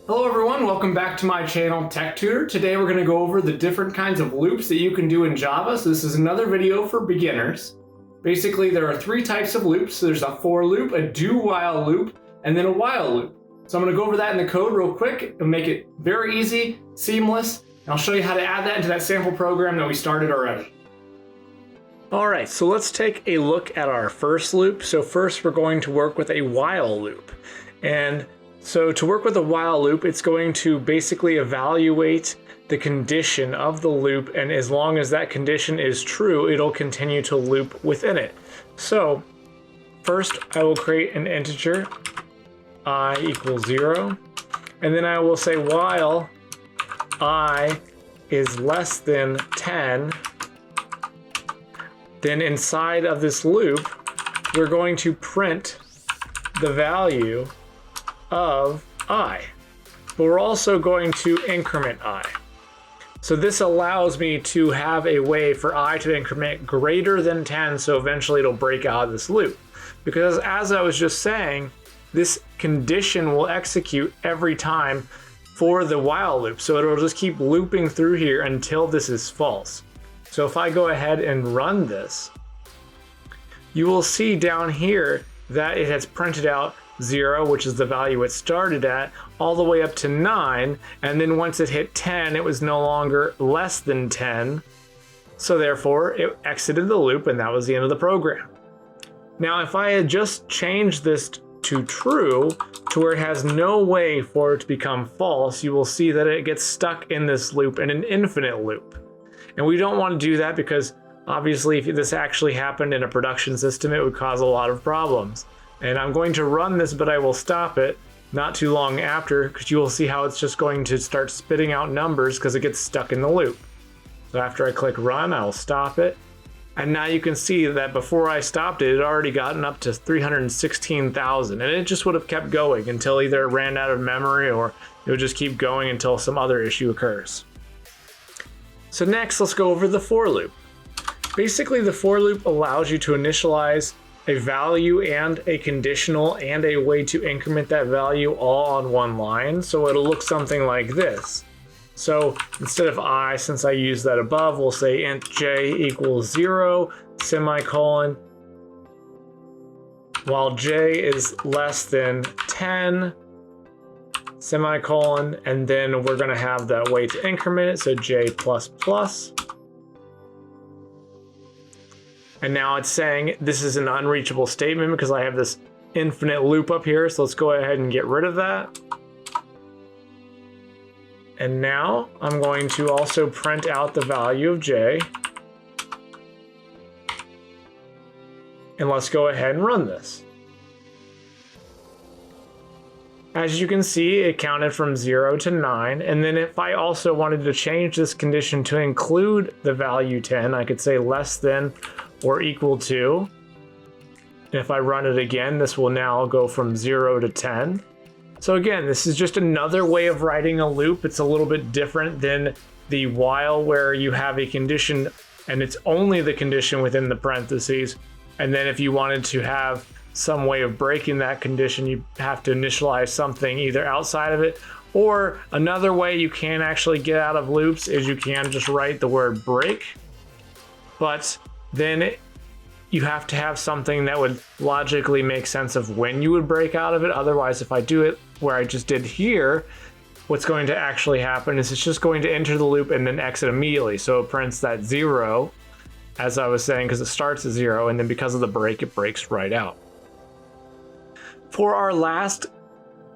Hello everyone, welcome back to my channel Tech Tutor. Today we're going to go over the different kinds of loops that you can do in Java. So this is another video for beginners. Basically there are three types of loops. There's a for loop, a do-while loop, and then a while loop. So I'm going to go over that in the code real quick and make it very easy, seamless, and I'll show you how to add that into that sample program that we started already. Alright, so let's take a look at our first loop. So first we're going to work with a while loop. And so to work with a while loop, it's going to basically evaluate the condition of the loop, and as long as that condition is true, it'll continue to loop within it. So first I will create an integer I equals 0, and then I will say while I is less than 10, then inside of this loop we're going to print the value of I, but we're also going to increment I. So this allows me to have a way for I to increment greater than 10, so eventually it'll break out of this loop. Because as I was just saying, this condition will execute every time for the while loop, so it'll just keep looping through here until this is false. So if I go ahead and run this, you will see down here that it has printed out 0, which is the value it started at, all the way up to 9, and then once it hit 10, it was no longer less than 10, so therefore it exited the loop, and that was the end of the program. Now if I had just changed this to true, to where it has no way for it to become false, you will see that it gets stuck in this loop, in an infinite loop. And we don't want to do that because obviously if this actually happened in a production system, it would cause a lot of problems. And I'm going to run this, but I will stop it not too long after, because you will see how it's just going to start spitting out numbers because it gets stuck in the loop. So after I click run, I'll stop it. And now you can see that before I stopped it, it had already gotten up to 316,000. And it just would have kept going until either it ran out of memory or it would just keep going until some other issue occurs. So next, let's go over the for loop. Basically, the for loop allows you to initialize a value and a conditional and a way to increment that value all on one line. So it'll look something like this. So instead of I, since I used that above, we'll say int j equals 0, semicolon, while j is less than 10, semicolon, and then we're going to have that way to increment it, so j plus plus. And now it's saying this is an unreachable statement because I have this infinite loop up here. So let's go ahead and get rid of that. And now I'm going to also print out the value of j. And let's go ahead and run this. As you can see, it counted from 0 to 9. And then if I also wanted to change this condition to include the value 10, I could say less than or equal to. And if I run it again, this will now go from 0 to 10. So again, this is just another way of writing a loop. It's a little bit different than the while, where you have a condition and it's only the condition within the parentheses. And then if you wanted to have some way of breaking that condition, you have to initialize something either outside of it, or another way you can actually get out of loops is you can just write the word break, but then you have to have something that would logically make sense of when you would break out of it. Otherwise, if I do it where I just did here, what's going to actually happen is it's just going to enter the loop and then exit immediately. So it prints that 0, as I was saying, because it starts at 0, and then because of the break, it breaks right out. For our last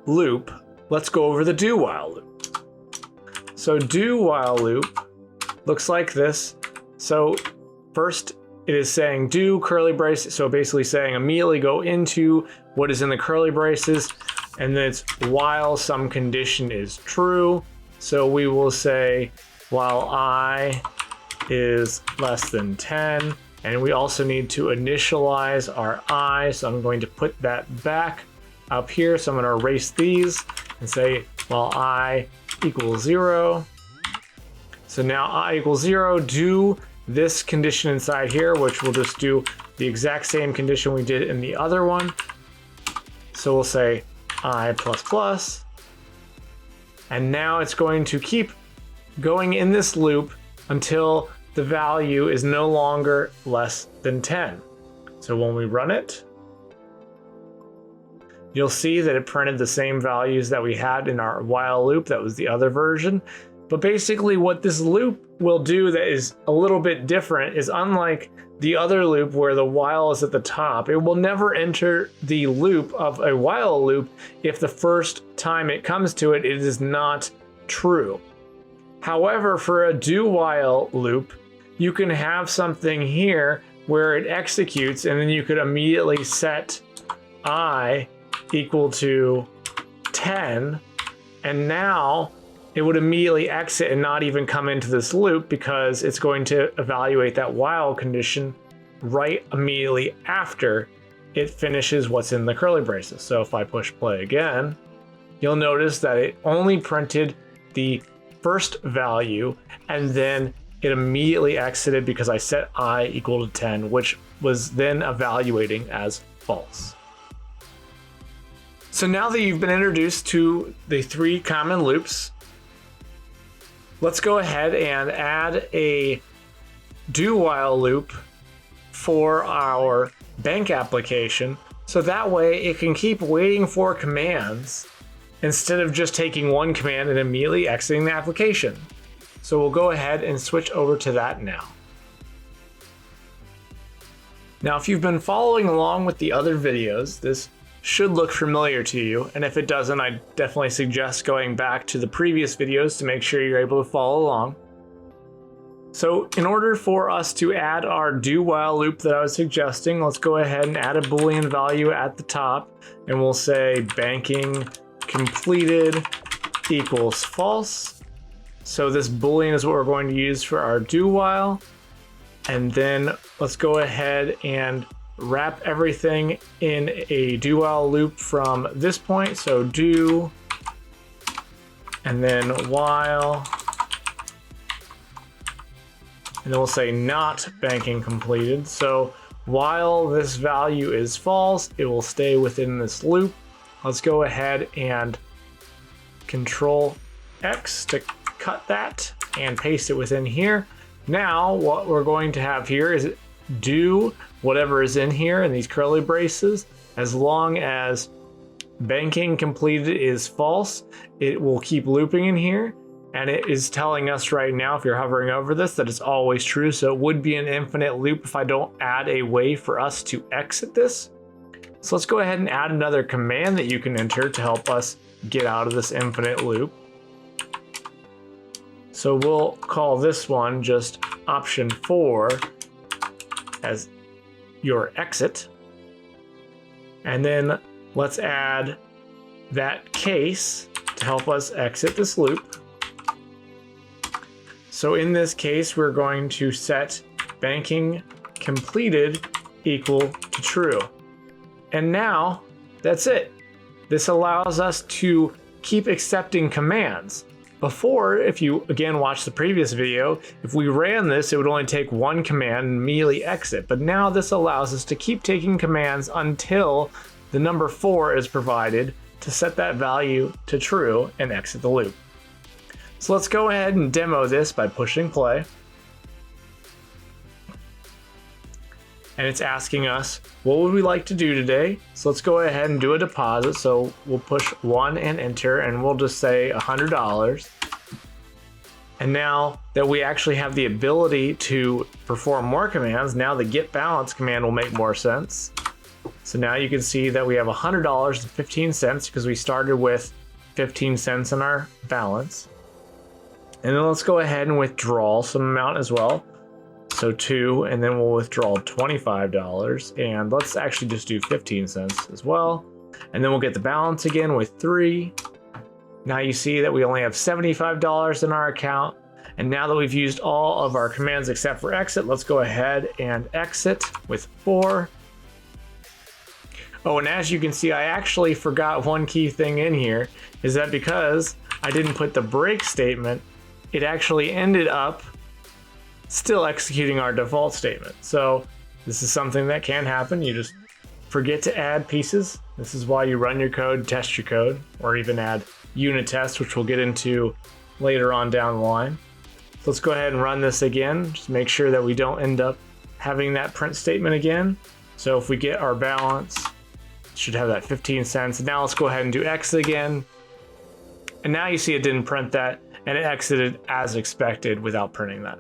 loop, let's go over the do while loop. So do while loop looks like this. So first it is saying do curly braces, so basically saying immediately go into what is in the curly braces, and then it's while some condition is true. So we will say while I is less than 10, and we also need to initialize our I, so I'm going to put that back up here. So I'm going to erase these and say while I equals 0. So now I equals 0, do this condition inside here, which we'll just do the exact same condition we did in the other one. So we'll say I++, And now it's going to keep going in this loop until the value is no longer less than 10. So when we run it, you'll see that it printed the same values that we had in our while loop. That was the other version. But basically what this loop will do that is a little bit different is, unlike the other loop where the while is at the top, it will never enter the loop of a while loop if the first time it comes to it, it is not true. However, for a do while loop, you can have something here where it executes and then you could immediately set I equal to 10, and now it would immediately exit and not even come into this loop because it's going to evaluate that while condition right immediately after it finishes what's in the curly braces. So if I push play again, you'll notice that it only printed the first value and then it immediately exited because I set I equal to 10, which was then evaluating as false. So now that you've been introduced to the 3 common loops, let's go ahead and add a do while loop for our bank application. So that way it can keep waiting for commands instead of just taking one command and immediately exiting the application. So we'll go ahead and switch over to that now. Now, if you've been following along with the other videos, this should look familiar to you, and if it doesn't, I definitely suggest going back to the previous videos to make sure you're able to follow along. So in order for us to add our do while loop that I was suggesting, let's go ahead and add a Boolean value at the top, and we'll say banking completed equals false. So this Boolean is what we're going to use for our do while, and then let's go ahead and wrap everything in a do while loop from this point. So do, and then while, and then we'll say not banking completed. So while this value is false, it will stay within this loop. Let's go ahead and Control X to cut that and paste it within here. Now what we're going to have here is do whatever is in here in these curly braces. As long as banking completed is false, it will keep looping in here, and it is telling us right now, if you're hovering over this, that it's always true. So it would be an infinite loop if I don't add a way for us to exit this. So let's go ahead and add another command that you can enter to help us get out of this infinite loop. So we'll call this one just option 4 as your exit. And then let's add that case to help us exit this loop. So in this case, we're going to set banking completed equal to true. And now that's it. This allows us to keep accepting commands. Before, if you again watch the previous video, if we ran this, it would only take one command and immediately exit. But now this allows us to keep taking commands until the number 4 is provided to set that value to true and exit the loop. So let's go ahead and demo this by pushing play. And it's asking us, what would we like to do today? So let's go ahead and do a deposit. So we'll push 1 and enter, and we'll just say $100. And now that we actually have the ability to perform more commands, now the get balance command will make more sense. So now you can see that we have $100.15 because we started with 15 cents in our balance. And then let's go ahead and withdraw some amount as well. So 2, and then we'll withdraw $25, and let's actually just do 15 cents as well. And then we'll get the balance again with 3. Now you see that we only have $75 in our account. And now that we've used all of our commands except for exit, let's go ahead and exit with 4. Oh, and as you can see, I actually forgot one key thing in here, is that because I didn't put the break statement, it actually ended up still executing our default statement. So this is something that can happen. You just forget to add pieces. This is why you run your code, test your code, or even add unit test, which we'll get into later on down the line. So let's go ahead and run this again. Just make sure that we don't end up having that print statement again. So if we get our balance, it should have that 15 cents. Now let's go ahead and do exit again. And now you see it didn't print that, and it exited as expected without printing that.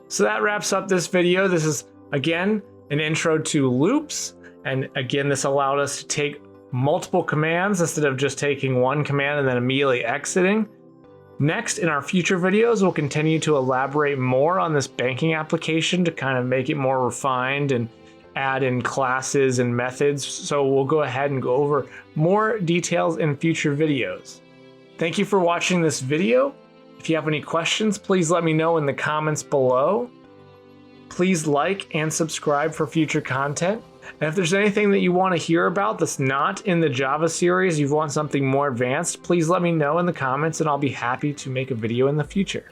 So that wraps up this video. This is, again, an intro to loops. And again, this allowed us to take multiple commands instead of just taking one command and then immediately exiting. Next, in our future videos, we'll continue to elaborate more on this banking application to kind of make it more refined and add in classes and methods. So we'll go ahead and go over more details in future videos. Thank you for watching this video. If you have any questions, please let me know in the comments below. Please like and subscribe for future content. And if there's anything that you want to hear about that's not in the Java series, you want something more advanced, please let me know in the comments and I'll be happy to make a video in the future.